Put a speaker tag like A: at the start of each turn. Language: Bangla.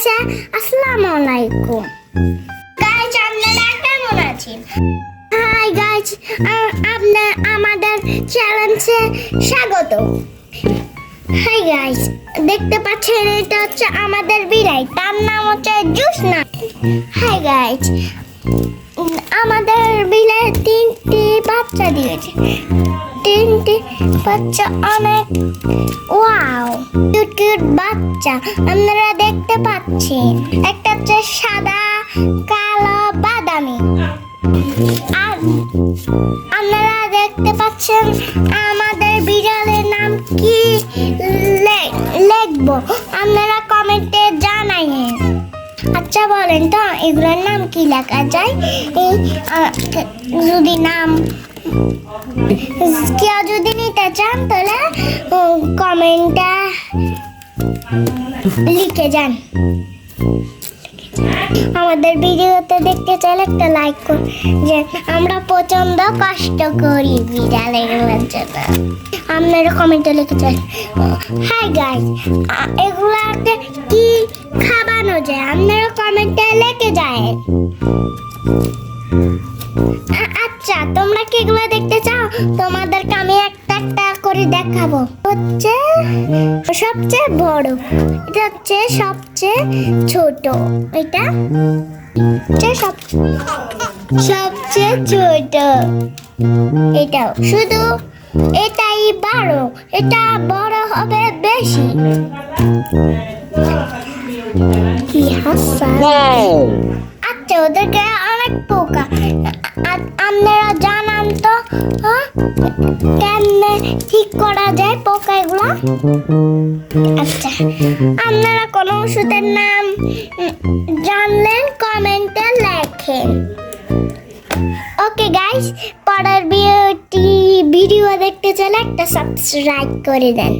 A: আছে আসসালামু আলাইকুম গাইস, আপনারা কেমন আছেন? হাই গাইস, আপনারা আমাদের চ্যানেলে স্বাগত। হাই গাইস, দেখতে পাচ্ছেন এটা হচ্ছে আমাদের বিড়াল, তার নাম হচ্ছে জুসনা। হাই গাইস, আমাদের বিড়াল 3টি বাচ্চা দিয়েছে। 3টি বাচ্চা অনেক ওয়াও কিউট কিউট বাচ্চা আপনারা দেখতে পাচ্ছেন। একটা হচ্ছে সাদা, কালো, বাদামি। আর আপনারা দেখতে পাচ্ছেন আমাদের বিড়ালের নাম কি লিখবো আপনারা কমেন্টে জানাইন। আচ্ছা বলেন তো এগুলোর নাম কি লেখা যায়? যদি নাম কেউ যদি নিতে চান তাহলে কমেন্টে লিখে যান। আমাদের ভিডিওতে দেখতে চাইলে একটা লাইক করুন, যে আমরা প্রচন্ড কষ্ট করি বিড়াল এগুলোর জন্য। আপনারা কমেন্টে লিখে যান। হাই গাইস, এগুলাকে কি খাওয়ানো যায় আপনারা কমেন্টে লিখে যায়। আচ্ছা, তোমরা কি এগুলো দেখতে চাও? তোমাদেরকে আমি একটা একটা করে দেখাবো। হচ্ছে সবচেয়ে বড়, এটা হচ্ছে সবচেয়ে ছোট, এটা হচ্ছে সবচেয়ে ছোট, এটাও শুধু এটাই বড়, এটা বড় হবে বেশি। কি হাসা! আচ্ছা, ওদেরকে অনেক পোকা, আপনারা জানান তো কেমনে ঠিক করা যায় পোকা এগুলো? আচ্ছা, আপনারা কোন ওষুধের নাম জানলেন কমেন্টে লেখেন। ওকে গাইস, পরের ভিডিও দেখতে চাইলে একটা সাবস্ক্রাইব করে দেন।